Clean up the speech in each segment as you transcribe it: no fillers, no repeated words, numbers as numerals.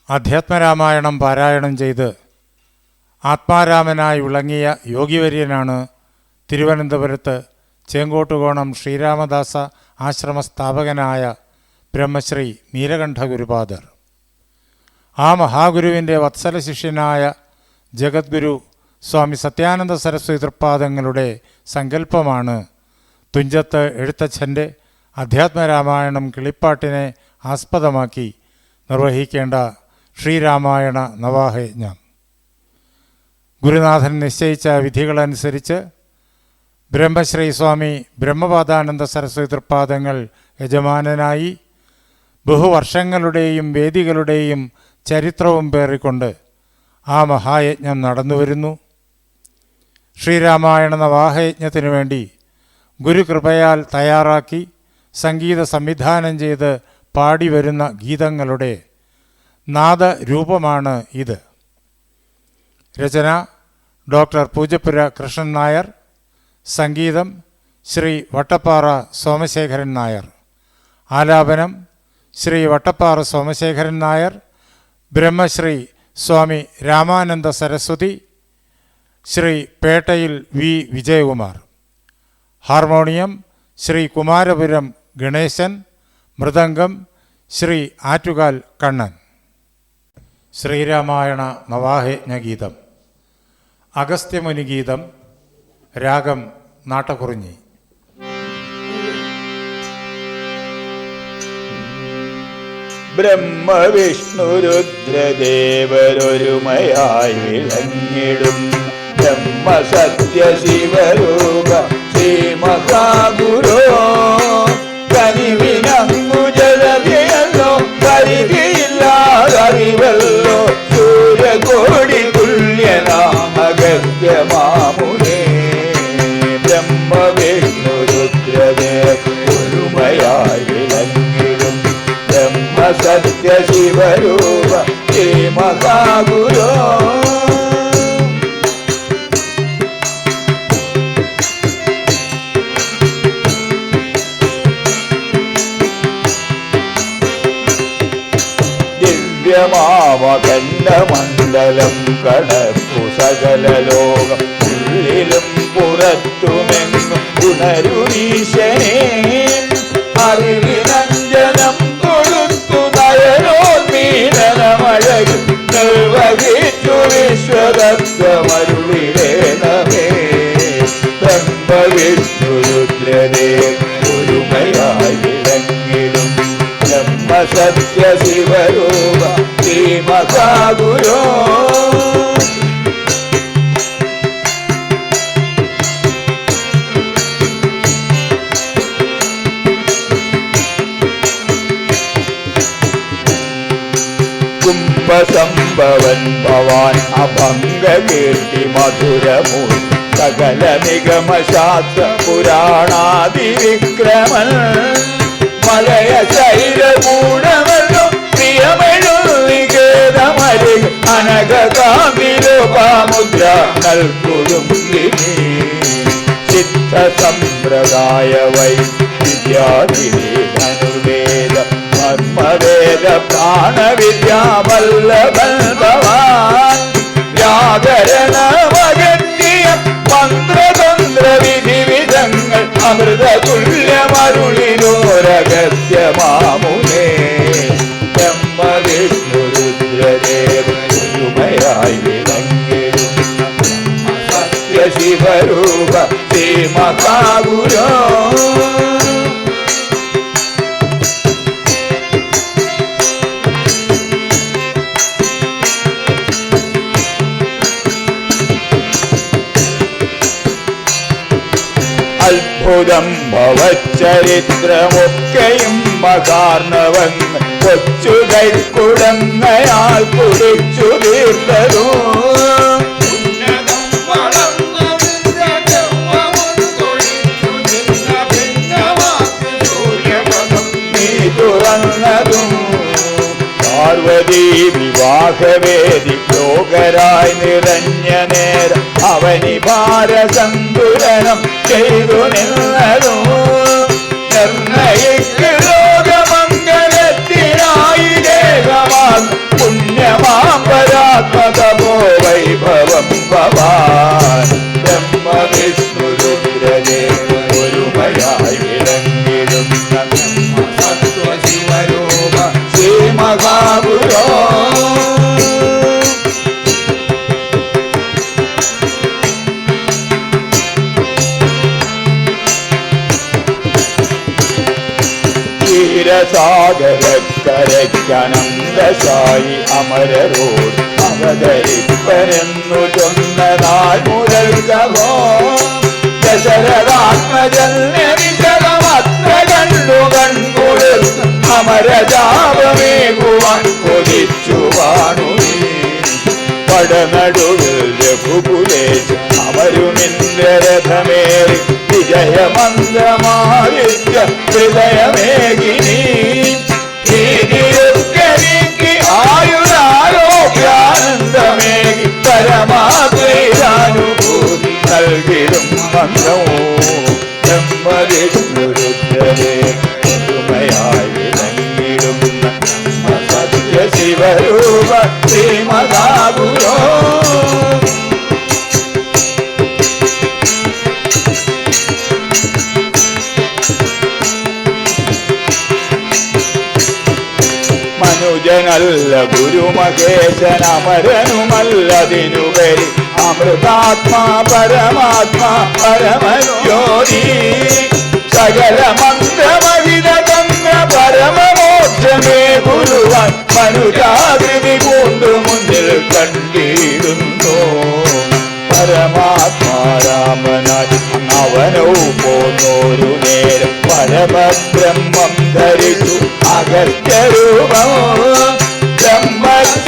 അധ്യാത്മരാമായണം പാരായണം ചെയ്ത് ആത്മാരാമനായി വിളങ്ങിയ യോഗിവര്യനാണ് തിരുവനന്തപുരത്ത് ചേങ്കോട്ടുകോണം ശ്രീരാമദാസ ആശ്രമ സ്ഥാപകനായ ബ്രഹ്മശ്രീ നീലകണ്ഠ ഗുരുപാദർ. ആ മഹാഗുരുവിൻ്റെ വത്സല ശിഷ്യനായ ജഗദ്ഗുരു സ്വാമി സത്യാനന്ദ സരസ്വതി തൃപ്പാദങ്ങളുടെ സങ്കല്പമാണ് തുഞ്ചത്ത് എഴുത്തച്ഛൻ്റെ അധ്യാത്മരാമായണം കിളിപ്പാട്ടിനെ ആസ്പദമാക്കി നിർവഹിക്കേണ്ട ശ്രീരാമായണ നവാഹയജ്ഞം. ഗുരുനാഥൻ നിശ്ചയിച്ച വിധികളനുസരിച്ച് ബ്രഹ്മശ്രീ സ്വാമി ബ്രഹ്മപാദാനന്ദ സരസ്വതി തൃപ്പാദങ്ങൾ യജമാനനായി ബഹുവർഷങ്ങളുടെയും വേദികളുടെയും ചരിത്രവും പേറിക്കൊണ്ട് ആ മഹായജ്ഞം നടന്നുവരുന്നു. ശ്രീരാമായണ നവാഹയജ്ഞത്തിനു വേണ്ടി ഗുരുകൃപയാൽ തയ്യാറാക്കി സംഗീത സംവിധാനം ചെയ്ത് പാടിവരുന്ന ഗീതങ്ങളുടെ നാദരൂപമാണ് ഇത്. രചന ഡോക്ടർ പൂജപ്പുര കൃഷ്ണൻ നായർ. സംഗീതം ശ്രീ വട്ടപ്പാറ സോമശേഖരൻ നായർ. ആലാപനം ശ്രീ വട്ടപ്പാറ സോമശേഖരൻ നായർ, ബ്രഹ്മശ്രീ സ്വാമി രാമാനന്ദ സരസ്വതി, ശ്രീ പേട്ടയിൽ വി വിജയകുമാർ. ഹാർമോണിയം ശ്രീ കുമാരപുരം ഗണേശൻ. മൃദംഗം ശ്രീ ആറ്റുകാൽ കണ്ണൻ. ശ്രീരാമായണ നവാഹയജ്ഞഗീതം. അഗസ്ത്യമുനിഗീതം. രാഗം നാട്ടക്കുറിഞ്ഞി. ബ്രഹ്മവിഷ്ണുരുദ്രദേവരൊരുമയായി വിളങ്ങിടും ബ്രഹ്മസത്യശിവരൂപ ശ്രീ മഹാഗുരോ കനിവിനങ്ങുജലവിയല്ലോ പരിധിയില്ലാതറിവല്ലോ സൂര്യകോടി തുല്യനാമഗത്യമാമുനേ ബ്രഹ്മവിഷ്ണുരുദ്രദേവരൊരുമയായി വിളങ്ങിടും ബ്രഹ്മസത്യശിവരൂപ ശ്രീ മഹാഗുരോ ദിവ്യമാവകണ്ഡമണ്ഡലം കടപ്പു സകലലോകം ഉള്ളിലും പുറത്തുമെങ്ങും ഉണരുമീശനേ അറിവിനഞ്ജനം കൊടുത്തു നയനോന്മീലനമഴകും നിർവഹിച്ചു വിശ്വതത്വമരുളിരേണമേ ബ്രഹ്മവിഷ്ണുരുദ്രദേവ ഒരുമയായി വിളങ്ങിടും ബ്രഹ്മസത്യശിവരൂപ ശ്രീ മഹാഗുരോ കുംഭസംഭവൻ ഭവാൻ അഭംഗകീർത്തി മധുരമൂർ സകല നിഗമശാസ്ത്ര പുരാണാദിവിക്രമൻ മലയ ശൈലമൂടമല്ലോ പ്രിയമെഴുതികേതമരി അനഘകാമിലോപാമുദ്ര നൽകുടുംബിനി ചിത്ത സമ്പ്രദായ വൈദ്യാദിനി ധനുവേദ മർമ്മവേദ പ്രാണവിദ്യാവല്ലഭൻ ഭവാൻ വ്യാകരണമകറ്റിയ മന്ത്രതന്ത്ര വിധിവിധങ്ങൾ അമൃതതുല്യമരുളിനോരഗത്യമാമുനേ ബ്രഹ്മവിഷ്ണുരുദ്രദേവരുമയായി വിളങ്ങിടുന്ന സത്യശിവരൂപ ശ്രീ മഹാഗുരോ അത്ഭുതം ഭവച്ചരിത്രമൊക്കെയും മകാർണവങ്ങൾ കൊച്ചു കൈക്കുടങ്ങയാൽ കുടിച്ചു തീർത്തതോ നീ തുറന്നതും പാർവതി വിവാഹവേദി ലോകരായി നിറഞ്ഞ നേരം അവനി ഭാരസന്തുലനം ചെയ്തു നിന്നതോ നിർണയിക്ക് ലോകമംഗലത്തിനായി ദേവമാ പുണ്യ അമ്മയ്ക്കനന്തശായി അമരരോട് അവതരിപ്പനെന്നു ചൊന്നതാൽ മുതൽ കവോ ദശരഥാത്മജന്യവിശദമത്ര കണ്ടു കൺകുളിർ അമരജാപമേകുവാൻ കൊതിച്ചു വാണുവീ പടനടുവിൽ രഘുകുലേശ് അവരുമിന്ദ്രരഥമേറി വിജയമന്ത്രമാദിത്യ ഹൃദയമേകിനി നീതിയൊക്കെ ആയുരാരോഗ്യാനന്ദമേകി പരമാത്മീരാനുഭൂതി നൽകിടും മന്ത്രവും ബ്രഹ്മവിഷ്ണുരുദ്രരെ പുതുമയായി വിളങ്ങിടുന്ന സത്യ ശിവരൂപ ശ്രീമദാഗുരോ മനുജനല്ല ഗുരുമഹേശൻ അമരനുമല്ലതിനുപരി അമൃതാത്മാ പരമാത്മാ പരമജ്യോതി സകല മന്ത്രമഹിത തന്ന പരമമോക്ഷമേ ഗുരുവാൻ മനുജാകൃതി കൊണ്ടു മുന്നിൽ കണ്ടിരുന്നു പരമാത്മാരാമനായി അവനോ പോന്നോരു നേരം പരമബ്രഹ്മം ധരിച്ചു അഗസ്ത്യരൂപം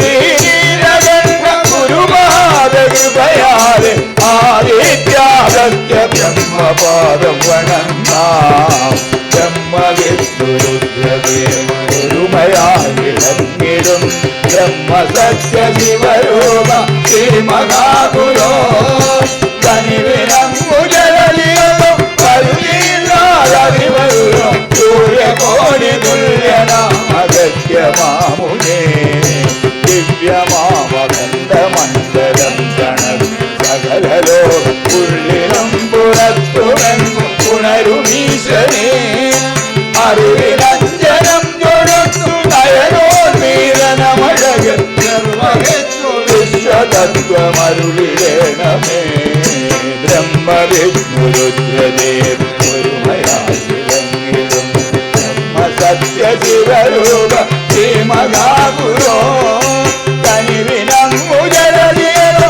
ബ്രഹ്മശ്രീരകണ്ഠ ഗുരുപാദകൃപയാലെ ആദിത്യാഗസ്ത്യ ബ്രഹ്മപാദം വണങ്ങാം ബ്രഹ്മവിഷ്ണുരുദ്രദേവ ഗുരുമയായി വിളങ്ങിടും ബ്രഹ്മസത്യ ശിവരൂപ ശ്രീമദാഗുരോ കനിവിനങ്ങുജലിയോ കരുതിയില്ലാതറിവരുളോ സൂര്യകോടി തുല്യനാമഗത്യമാമുനേ ദിവ്യമാമകണ്ഠമണ്ഡലം ഗണതി സകലരോ ഉള്ളിലും പുറത്തുമെന്നും ഉണരുമീശ്വരേ അറിവിലഞ്ജനം ചൊടുത്തു നയനോന്മീലനമഴക് വിശ്വതത്വമരുളിടേണമേ ബ്രഹ്മവിഷ്ണുരുദ്രദേവ ഒരുമയായി വിളങ്ങിടും ബ്രഹ്മസത്യ ശിവരൂപ ശ്രീമദാഗുരോ കനിവിനങ്ങുജലിയോ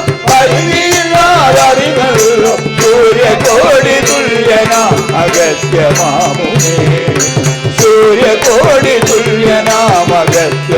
പരിധിയില്ലാതറിവല്ലോ സൂര്യകോടി തുല്യനാം അഗസ്ത്യമാമുനേ സൂര്യകോടി തുല്യനാം അഗസ്ത്യ